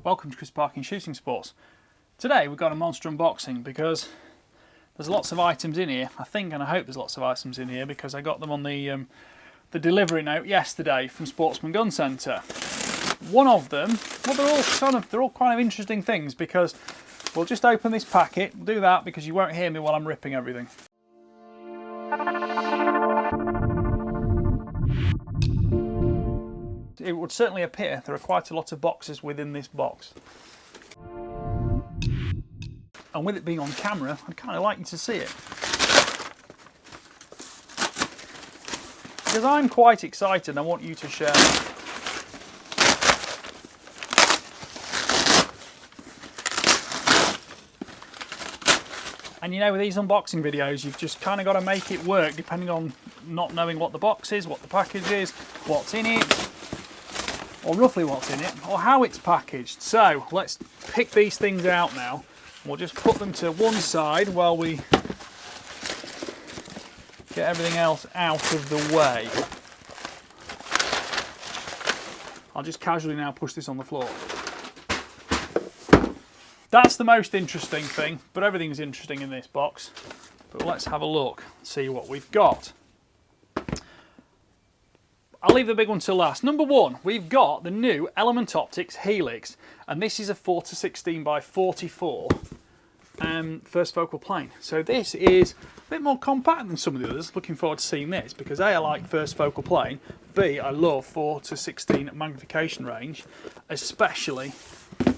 Welcome to Chris Parkin Shooting Sports. Today we've got a monster unboxing because there's lots of items in here. I think and I hope there's lots of items in here because I got them on the delivery note yesterday from Sportsman Gun Centre. One of them, well, they're all kind of interesting things because we'll just open this packet. We'll do that because you won't hear me while I'm ripping everything. It would certainly appear there are quite a lot of boxes within this box. And with it being on camera, I'd kind of like you to see it. Because I'm quite excited and I want you to share. And you know, with these unboxing videos, you've just kind of got to make it work depending on not knowing what the box is, what the package is, what's in it, or roughly what's in it, or how it's packaged. So let's pick these things out now. We'll just put them to one side while we get everything else out of the way. I'll just casually now push this on the floor. That's the most interesting thing, but everything's interesting in this box. But let's have a look and see what we've got. I'll leave the big one till last. Number one, we've got the new Element Optics Helix, and this is a 4:16 by 44 first focal plane. So this is a bit more compact than some of the others. Looking forward to seeing this because A, I like first focal plane, B, I love 4:16 magnification range, especially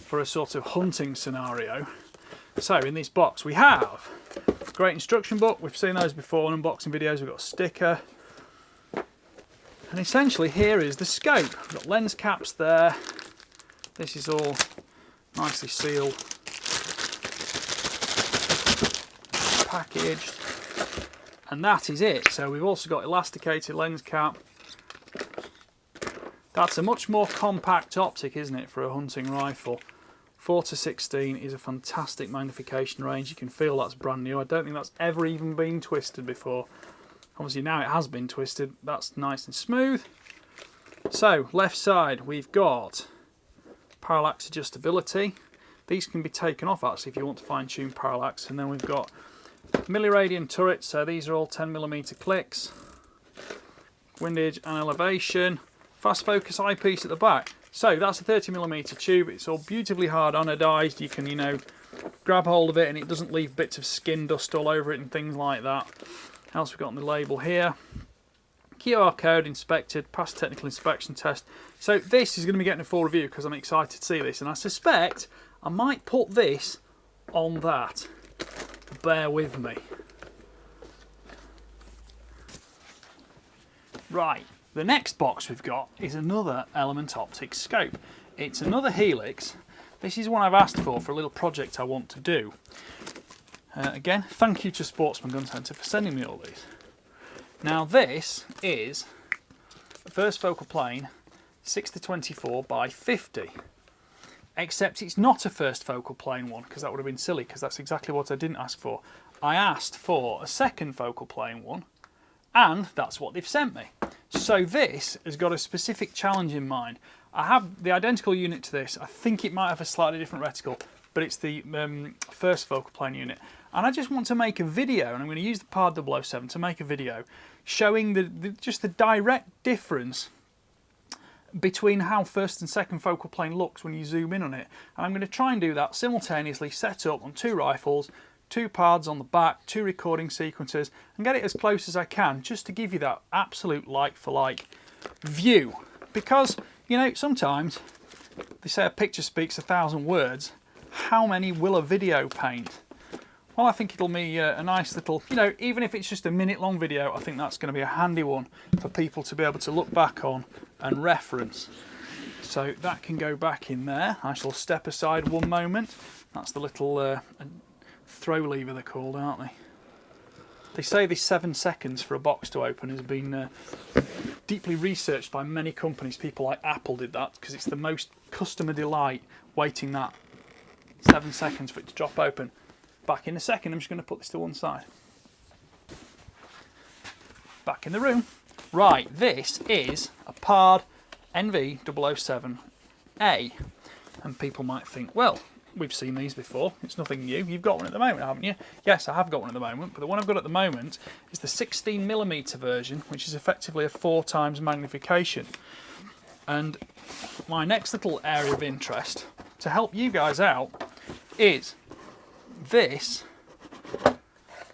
for a sort of hunting scenario. So in this box we have a great instruction book. We've seen those before in unboxing videos. We've got a sticker. And essentially here is the scope. We've got lens caps there. This is all nicely sealed, packaged, and that is it. So we've also got elasticated lens cap. That's a much more compact optic, isn't it, for a hunting rifle. 4:16 is a fantastic magnification range. You can feel that's brand new. I don't think that's ever even been twisted before. Obviously now it has been twisted. That's nice and smooth. So left side we've got parallax adjustability. These can be taken off actually if you want to fine tune parallax. And then we've got milliradian turrets. So these are all 10mm clicks. Windage and elevation. Fast focus eyepiece at the back. So that's a 30mm tube. It's all beautifully hard anodized. You can, you know, grab hold of it and it doesn't leave bits of skin dust all over it and things like that. Else we've got on the label here. QR code inspected, passed technical inspection test. So this is going to be getting a full review because I'm excited to see this, and I suspect I might put this on that. Bear with me. Right, the next box we've got is another Element Optics scope. It's another Helix. This is one I've asked for a little project I want to do. Again, thank you to Sportsman Gun Centre for sending me all these. Now this is a first focal plane 6:24 by 50. Except it's not a first focal plane one because that would have been silly because that's exactly what I didn't ask for. I asked for a second focal plane one and that's what they've sent me. So this has got a specific challenge in mind. I have the identical unit to this. I think it might have a slightly different reticle, but it's the first focal plane unit. And I just want to make a video, and I'm going to use the PARD 007 to make a video showing just the direct difference between how first and second focal plane looks when you zoom in on it. And I'm going to try and do that simultaneously, set up on two rifles, two PARDs on the back, two recording sequences, and get it as close as I can just to give you that absolute like-for-like view. Because, you know, sometimes they say a picture speaks 1,000 words. How many will a video paint? Well, I think it'll be a nice little, you know, even if it's just a minute-long video, I think that's going to be a handy one for people to be able to look back on and reference. So that can go back in there. I shall step aside one moment. That's the little throw lever they're called, aren't they? They say this 7 seconds for a box to open has been deeply researched by many companies. People like Apple did that because it's the most customer delight waiting that 7 seconds for it to drop open. Back in a second. I'm just going to put this to one side. back in the room. Right, this is a PARD NV007A. And people might think, well, we've seen these before, it's nothing new. You've got one at the moment, haven't you? Yes, I have got one at the moment, but the one I've got at the moment is the 16mm version, which is effectively a 4x magnification. And my next little area of interest to help you guys out is this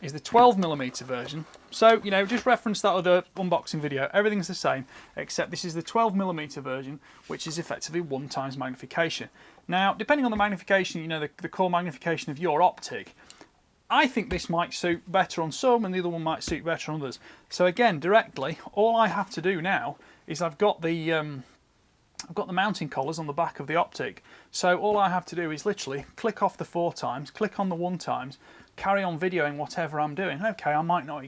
is the 12mm version. So, you know, just reference that other unboxing video. Everything's the same, except this is the 12mm version, which is effectively 1x magnification. Now, depending on the magnification, you know, the core magnification of your optic, I think this might suit better on some and the other one might suit better on others. So again, directly, all I have to do now is I've got the mounting collars on the back of the optic. So all I have to do is literally click off the 4x, click on the 1x, carry on videoing whatever I'm doing. Okay, I might not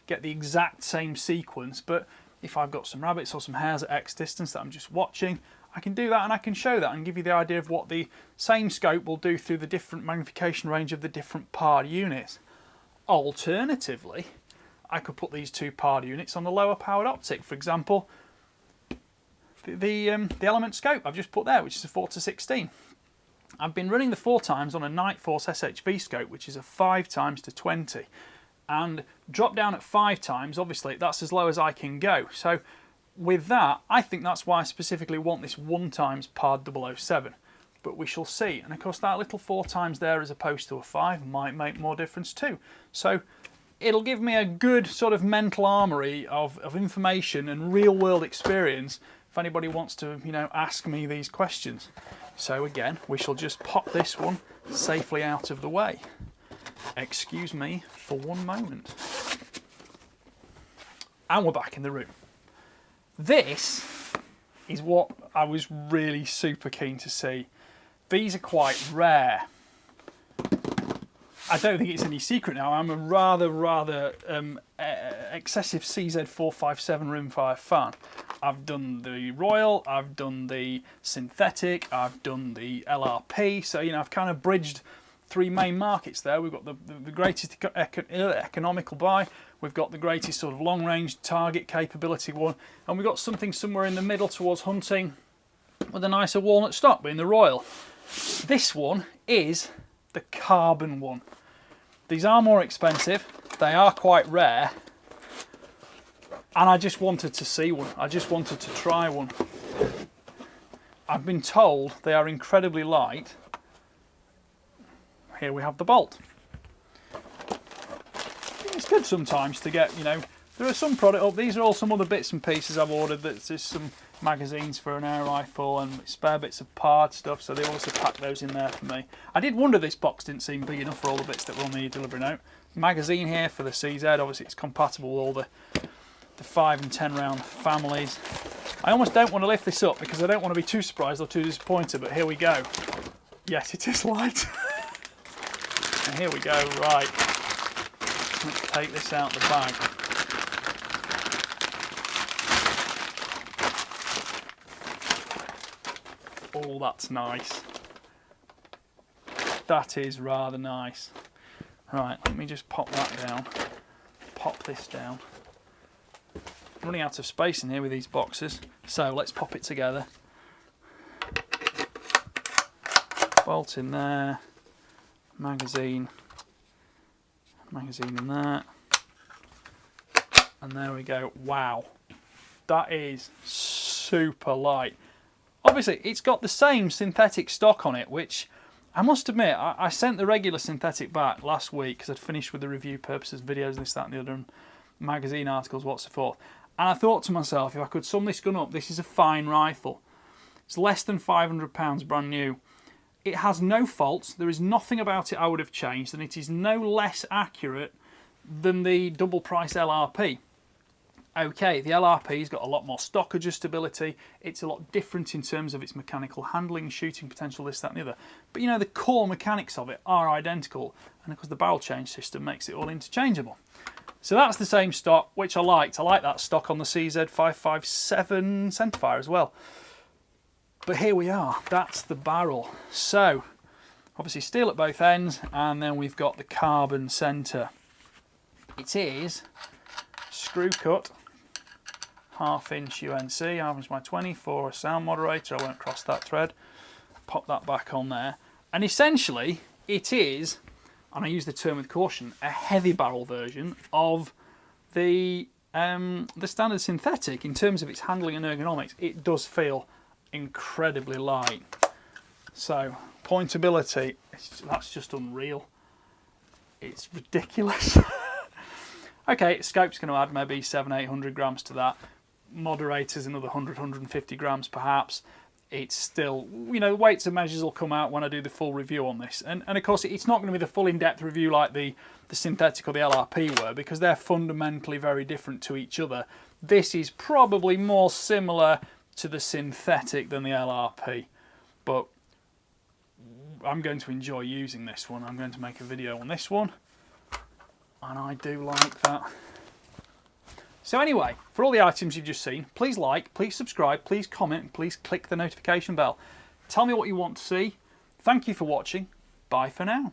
get the exact same sequence, but if I've got some rabbits or some hares at X distance that I'm just watching, I can do that and I can show that and give you the idea of what the same scope will do through the different magnification range of the different PARD units. Alternatively, I could put these two PARD units on the lower powered optic. For example, the Element scope I've just put there, which is a 4:16. I've been running the 4x on a Nightforce SHV scope, which is a 5x/20, and drop down at 5x, obviously that's as low as I can go. So with that, I think that's why I specifically want this 1x PARD 007, but we shall see. And of course that little 4x there as opposed to a 5 might make more difference too. So it'll give me a good sort of mental armoury of information and real world experience if anybody wants to, you know, ask me these questions. So again, we shall just pop this one safely out of the way. Excuse me for one moment. And we're back in the room. This is what I was really super keen to see. These are quite rare. I don't think it's any secret now, I'm a rather excessive CZ457 rimfire fan. I've done the Royal, I've done the synthetic, I've done the LRP, so you know I've kind of bridged three main markets there. We've got the greatest economical buy, we've got the greatest sort of long range target capability one, and we've got something somewhere in the middle towards hunting with a nicer walnut stock being the Royal. This one is the carbon one. These are more expensive, they are quite rare, and I just wanted to see one. I just wanted to try one. I've been told they are incredibly light. Here we have the bolt. It's good sometimes to get, you know, there are some product, these are all some other bits and pieces I've ordered. There's just some magazines for an air rifle and spare bits of PARD stuff, so they also pack those in there for me. I did wonder this box didn't seem big enough for all the bits that we'll need delivering out. Magazine here for the CZ, obviously it's compatible with all the 5 and 10 round families. I almost don't want to lift this up because I don't want to be too surprised or too disappointed, but here we go. Yes, it is light. And here we go, right. Let's take this out the bag. Oh, that's nice. That is rather nice. Right, let me just pop that down. Pop this down. I'm running out of space in here with these boxes, so let's pop it together. Bolt in there. Magazine in there. And there we go. Wow. That is super light. Obviously, it's got the same synthetic stock on it, which I must admit, I sent the regular synthetic back last week because I'd finished with the review purposes, videos, this, that and the other, and magazine articles, what's the forth. And I thought to myself, if I could sum this gun up, this is a fine rifle. It's less than £500 brand new. It has no faults, there is nothing about it I would have changed, and it is no less accurate than the double price LRP. Okay, the LRP's got a lot more stock adjustability, it's a lot different in terms of its mechanical handling, shooting potential, this, that and the other. But you know, the core mechanics of it are identical, and of course the barrel change system makes it all interchangeable. So that's the same stock, which I liked. I like that stock on the CZ557 centerfire as well. But here we are, that's the barrel. So, obviously steel at both ends, and then we've got the carbon centre. It is screw cut 1/2 inch UNC, 1/2 inch by 20 for a sound moderator. I won't cross that thread. Pop that back on there. And essentially it is, and I use the term with caution, a heavy barrel version of the standard synthetic. In terms of its handling and ergonomics, it does feel incredibly light. So pointability, that's just unreal. It's ridiculous. Okay, scope's going to add maybe 700-800 grams to that. Moderators another 100-150 grams perhaps. It's still, you know, weights and measures will come out when I do the full review on this. And of course, it's not going to be the full in-depth review like the synthetic or the LRP were, because they're fundamentally very different to each other. This is probably more similar to the synthetic than the LRP, but I'm going to enjoy using this one. I'm going to make a video on this one, and I do like that. So anyway, for all the items you've just seen, please like, please subscribe, please comment, and please click the notification bell. Tell me what you want to see. Thank you for watching. Bye for now.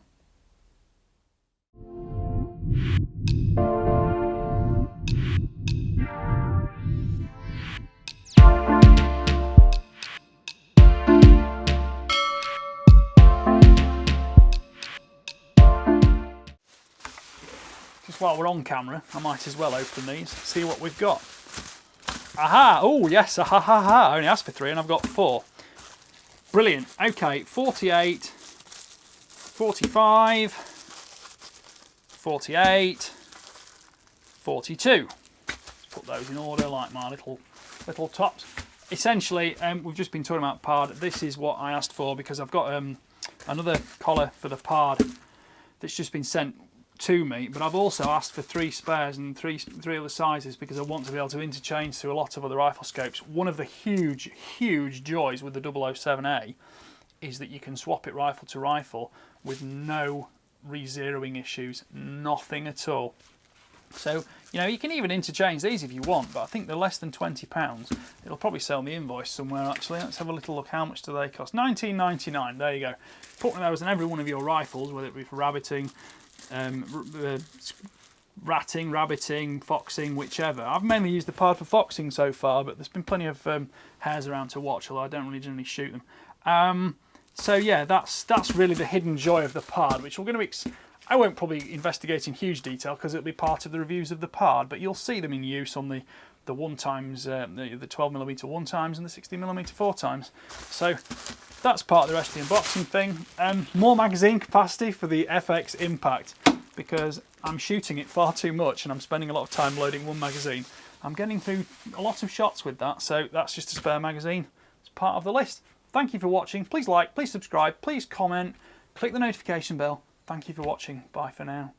Just while we're on camera, I might as well open these, see what we've got. Aha! Oh yes, aha ha ha! I only asked for 3 and I've got 4. Brilliant. Okay, 48, 45, 48, 42. Let's put those in order like my little tops. Essentially, we've just been talking about PARD. This is what I asked for because I've got another collar for the PARD that's just been sent to me, but I've also asked for 3 spares and three other sizes because I want to be able to interchange through a lot of other rifle scopes. One of the huge joys with the 007A is that you can swap it rifle to rifle with no re-zeroing issues, nothing at all. So, you know, you can even interchange these if you want, but I think they're less than £20. It'll probably sell on the invoice somewhere actually. Let's have a little look. How much do they cost? £19.99. There you go. Put one of those on every one of your rifles, whether it be for rabbiting, ratting, rabbiting, foxing, whichever. I've mainly used the PARD for foxing so far, but there's been plenty of hares around to watch, although I don't really generally shoot them. So yeah, that's really the hidden joy of the PARD, which we're going to I won't probably investigate in huge detail because it'll be part of the reviews of the PARD, but you'll see them in use on the 1x, the 12mm 1x and the 60mm 4x. So that's part of the rest of the unboxing thing. More magazine capacity for the FX Impact because I'm shooting it far too much and I'm spending a lot of time loading one magazine. I'm getting through a lot of shots with that, so that's just a spare magazine. It's part of the list. Thank you for watching. Please like, please subscribe, please comment, click the notification bell. Thank you for watching. Bye for now.